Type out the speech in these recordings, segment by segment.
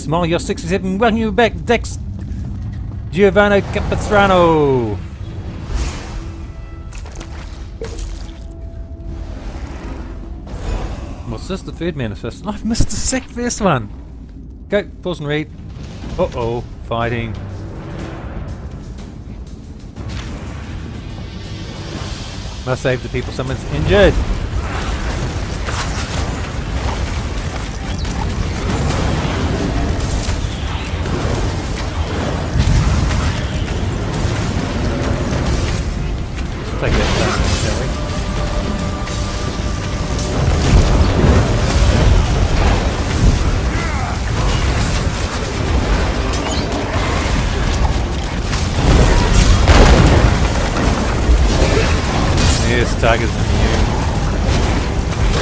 Small, you're 67. Welcome you back, Dax Gio Capistrano. What's this? The third manifest. I've missed the first one. Go, pause and read. Uh-oh, fighting. Must save the people, someone's injured. Let's take that down, shall we? Yes, target's immune.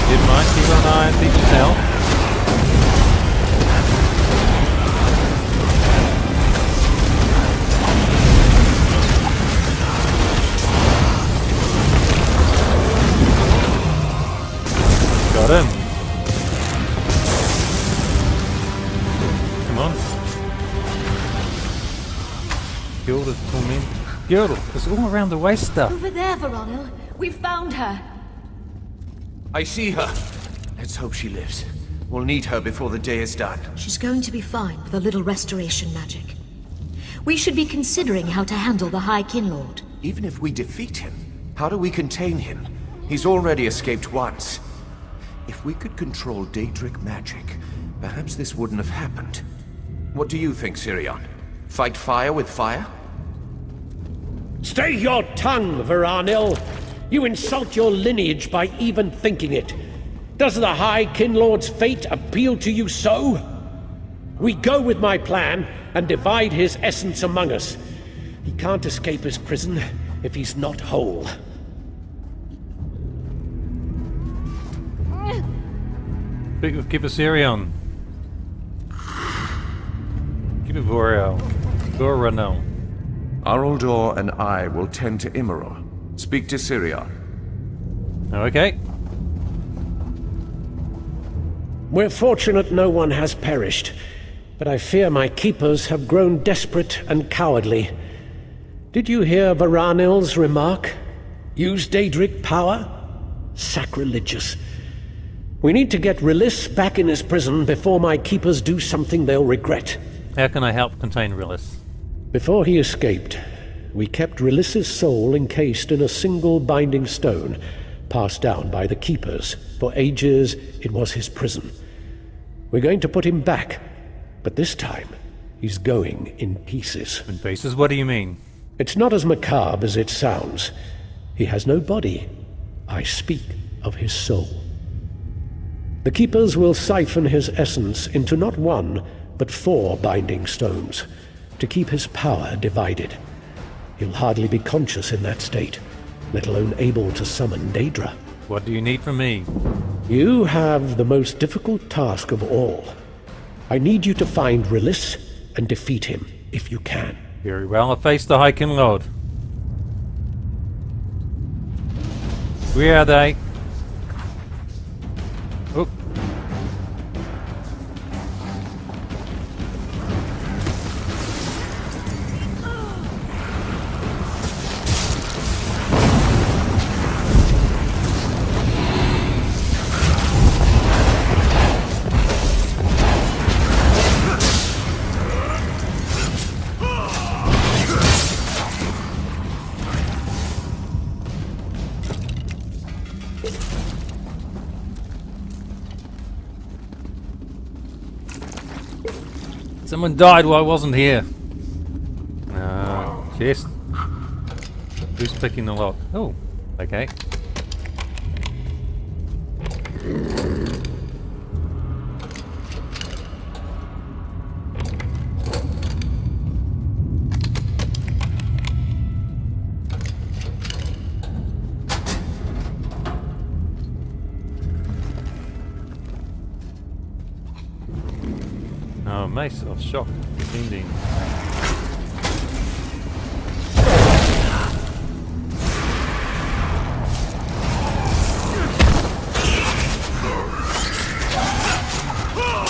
Did mind keep an eye on people's health. Got him. Come on. Kill the torment. Girdle. It's all around the waist stuff. Over there, Veronil. We've found her. I see her. Let's hope she lives. We'll need her before the day is done. She's going to be fine with a little restoration magic. We should be considering how to handle the High Kinlord. Even if we defeat him, how do we contain him? He's already escaped once. If we could control Daedric magic, perhaps this wouldn't have happened. What do you think, Sirion? Fight fire with fire? Stay your tongue, Veranil! You insult your lineage by even thinking it. Does the High Kinlord's fate appeal to you so? We go with my plan and divide his essence among us. He can't escape his prison if he's not whole. Speak with Capistrano. Keep it Voranel. Araldor and I will tend to Immeror. Speak to Sirion. Okay. We're fortunate no one has perished, but I fear my keepers have grown desperate and cowardly. Did you hear Veranil's remark? Use Daedric power? Sacrilegious. We need to get Rilis back in his prison before my keepers do something they'll regret. How can I help contain Rilis? Before he escaped, we kept Rilis's soul encased in a single binding stone, passed down by the Keepers. For ages, it was his prison. We're going to put him back, but this time, he's going in pieces. In pieces? What do you mean? It's not as macabre as it sounds. He has no body. I speak of his soul. The Keepers will siphon his essence into not one, but 4 binding stones, to keep his power divided. He'll hardly be conscious in that state, let alone able to summon Daedra. What do you need from me? You have the most difficult task of all. I need you to find Rilis and defeat him, if you can. Very well, I'll face the High Kinlord. Where are they? Oh. Someone died while I wasn't here. Chest. Who's picking the lock? Oh, okay. Oh, mace of shock ending.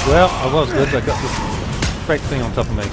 Well, I was good, I got this. great thing on top of me.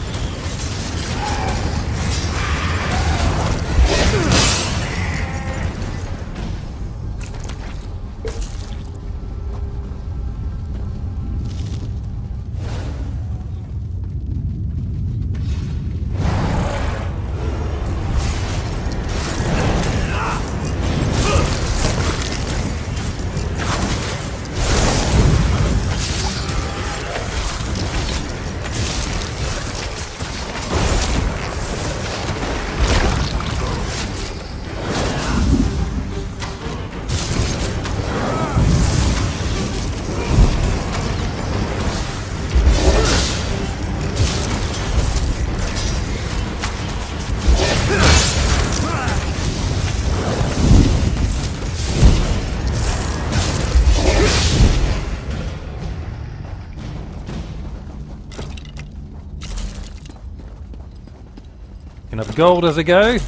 Enough gold as I go.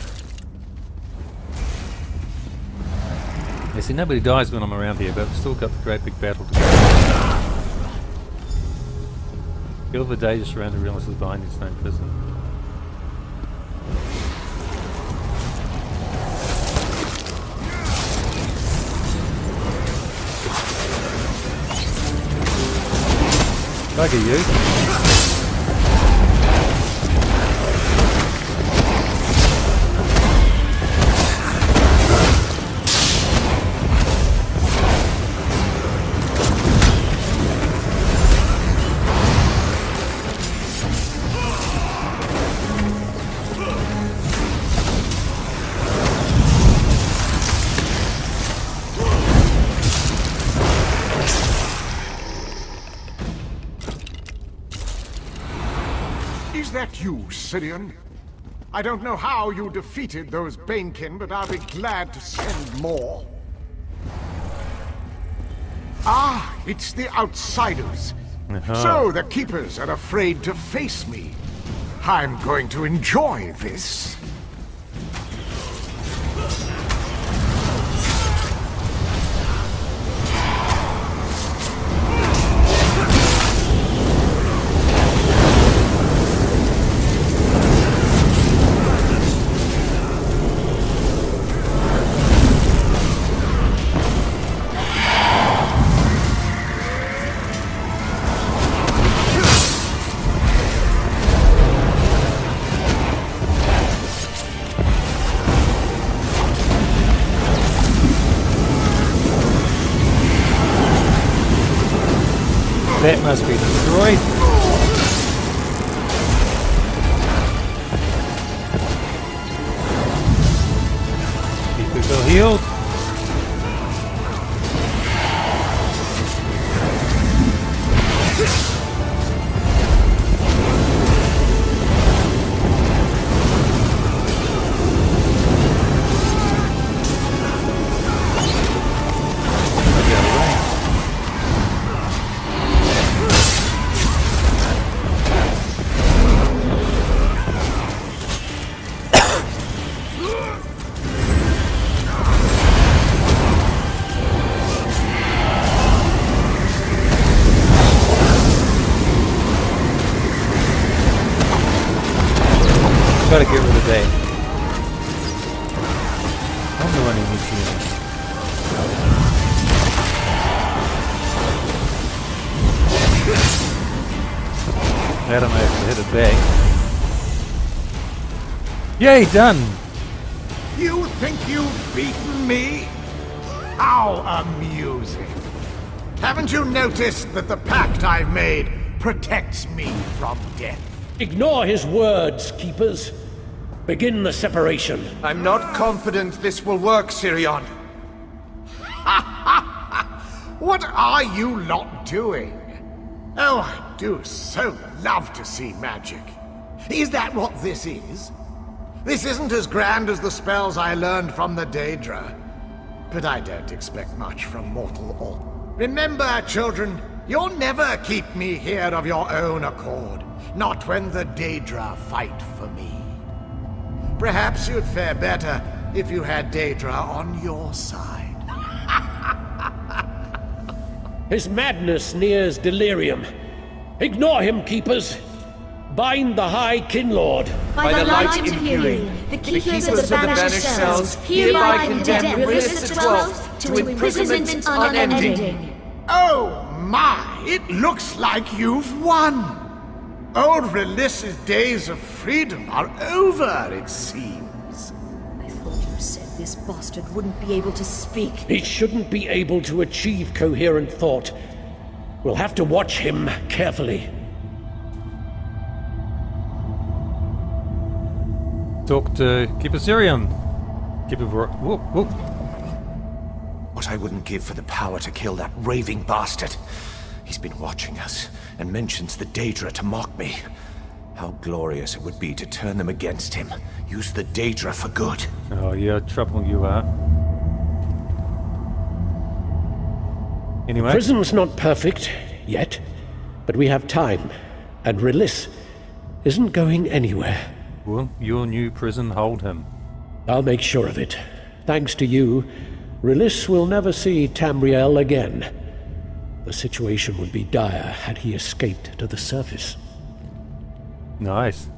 You see, nobody dies when I'm around here, but I've still got the great big battle to go. Kill the day just around the realness of the Binding Stone prison. Look at you. Is that you, Sirion? I don't know how you defeated those Banekin, but I'll be glad to send more. Ah, it's the outsiders. So the Keepers are afraid to face me. I'm going to enjoy this. That must be destroyed. Keep it healed. Gotta get rid of that. I'm the one who needs healing. I don't know if I hit it back. Yay, done! You think you've beaten me? How amusing. Haven't you noticed that the pact I've made protects me from death? Ignore his words, Keepers. Begin the separation. I'm not confident this will work, Sirion. What are you lot doing? Oh, I do so love to see magic. Is that what this is? This isn't as grand as the spells I learned from the Daedra. But I don't expect much from mortal or. Remember, children, you'll never keep me here of your own accord. Not when the Daedra fight for me. Perhaps you'd fare better if you had Daedra on your side. His madness nears delirium. Ignore him, Keepers. Bind the High Kinlord. By the light imperial, the keepers of the Banished Cells hereby condemn Rillis XII to imprisonment unending. Oh my, it looks like you've won. Old Relis's days of freedom are over, it seems. I thought you said this bastard wouldn't be able to speak. He shouldn't be able to achieve coherent thought. We'll have to watch him carefully. Talk to Capistrano. Whoop. What I wouldn't give for the power to kill that raving bastard. He's been watching us, and mentions the Daedra to mock me. How glorious it would be to turn them against him. Use the Daedra for good. Oh, you're trouble you are. Anyway. Prison's not perfect, yet. But we have time. And Rillis isn't going anywhere. Will your new prison hold him? I'll make sure of it. Thanks to you, Rillis will never see Tamriel again. The situation would be dire had he escaped to the surface. Nice.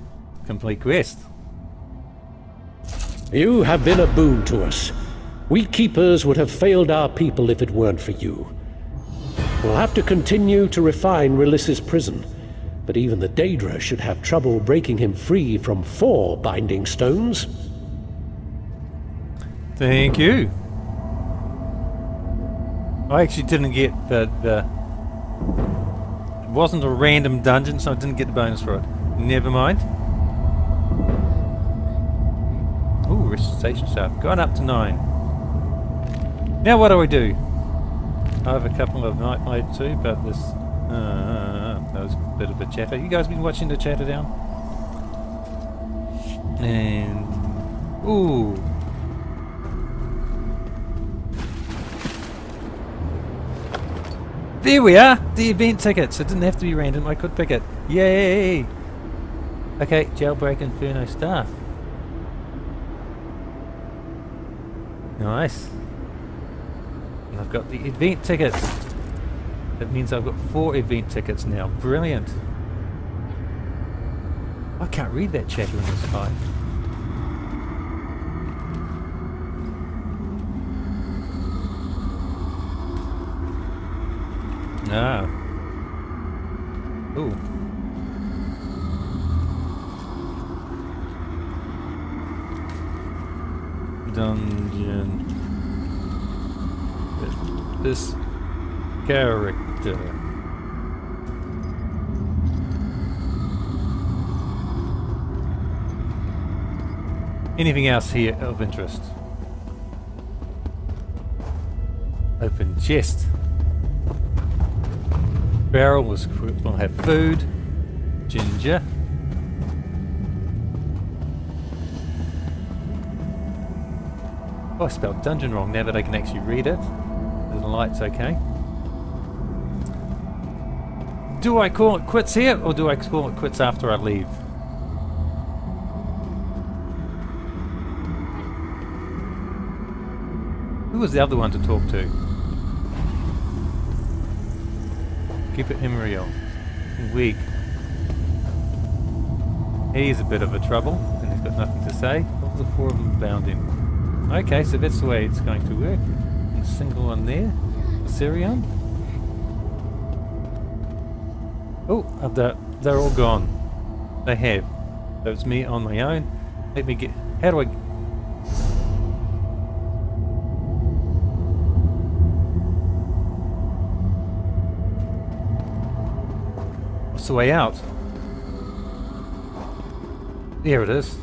Complete quest. You have been a boon to us. We Keepers would have failed our people if it weren't for you. We'll have to continue to refine Rillis's prison, but even the Daedra should have trouble breaking him free from 4 binding stones. Thank you. I actually didn't get the it wasn't a random dungeon, so I didn't get the bonus for it. Never mind. Ooh, recitation staff. Gone up to 9. Now what do? I have a couple of night mode too, but this that was a bit of a chatter. You guys been watching the chatter down? And ooh. There we are! The event tickets! It didn't have to be random, I could pick it. Yay! Okay, Jailbreak Inferno staff. Nice. And I've got the event tickets. That means I've got 4 event tickets now. Brilliant. I can't read that chatter in this fight. Ah. Ooh. Dungeon. This character. Anything else here of interest? Open chest. Barrel will have food. Ginger. Oh, I spelled dungeon wrong now that I can actually read it. The light's okay. Do I call it quits here, or do I call it quits after I leave? Who was the other one to talk to? Keep it Imriel. Weak. He's a bit of a trouble, and he's got nothing to say. What was the 4 of them bound in? Okay, so that's the way it's going to work. And a single one there. Syrian. Oh, they're all gone. They have. So it's me on my own. Let me get... How do I... What's the way out? There it is.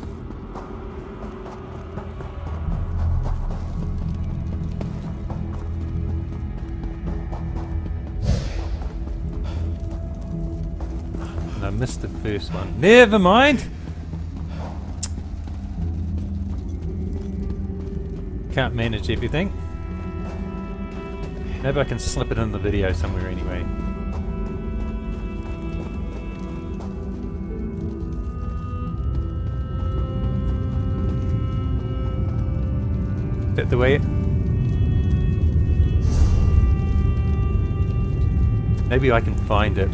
And I missed the first one. Never mind! Can't manage everything. Maybe I can slip it in the video somewhere anyway. Is that the way? Maybe I can find it.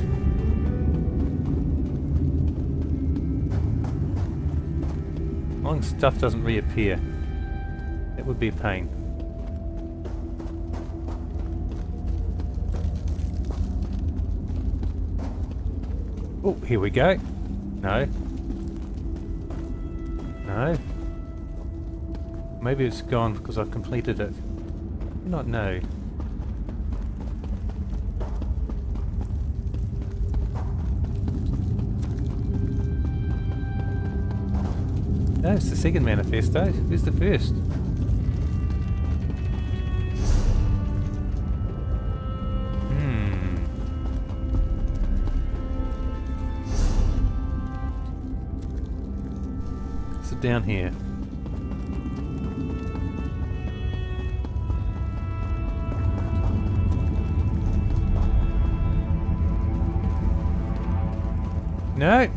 long as stuff doesn't reappear. It would be a pain. Oh, here we go. No. No. Maybe it's gone because I've completed it. Not no. No, it's the second manifesto. Who's the first? So down here. No.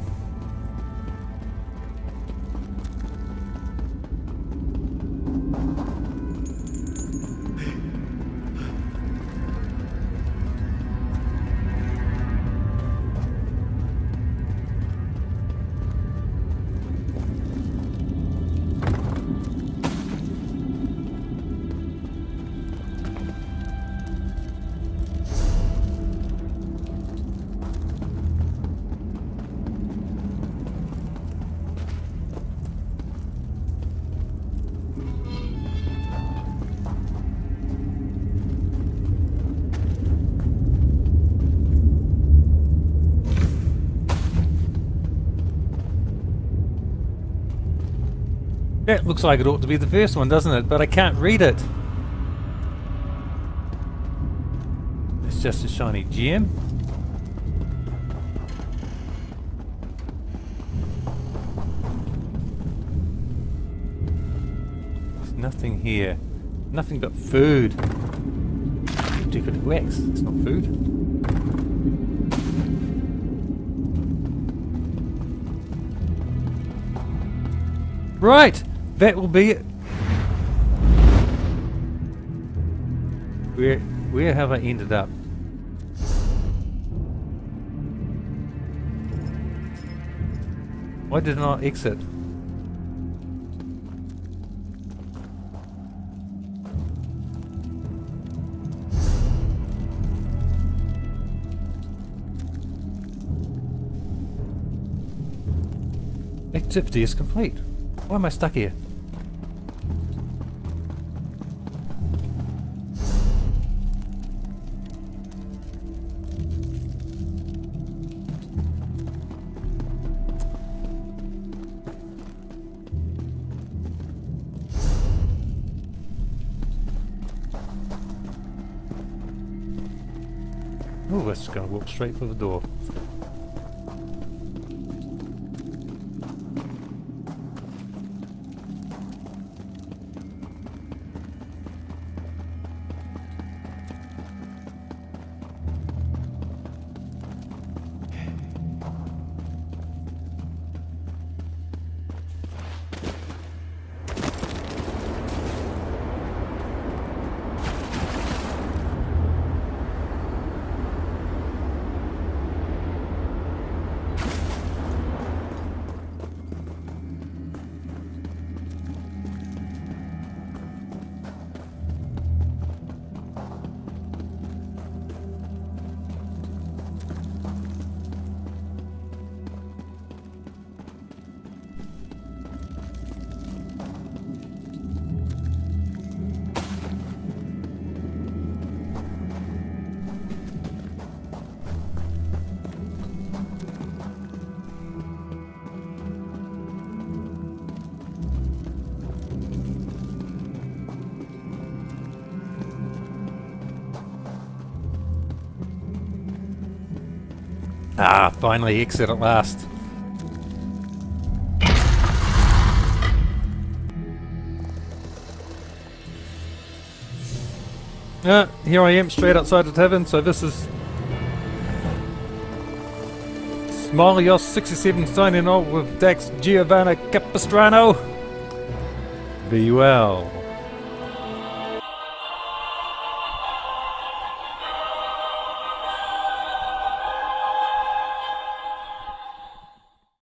That looks like it ought to be the first one, doesn't it? But I can't read it. It's just a shiny gem. There's nothing here. Nothing but food. Stupid wax. It's not food. Right! That will be it. Where have I ended up? Why did I not exit? Activity is complete. Why am I stuck here? Oh, we're just gonna walk straight for the door. Ah, finally exit at last. Here I am, straight outside the tavern, so this is Smolios67 signing off with Dax Gio Capistrano. Be well.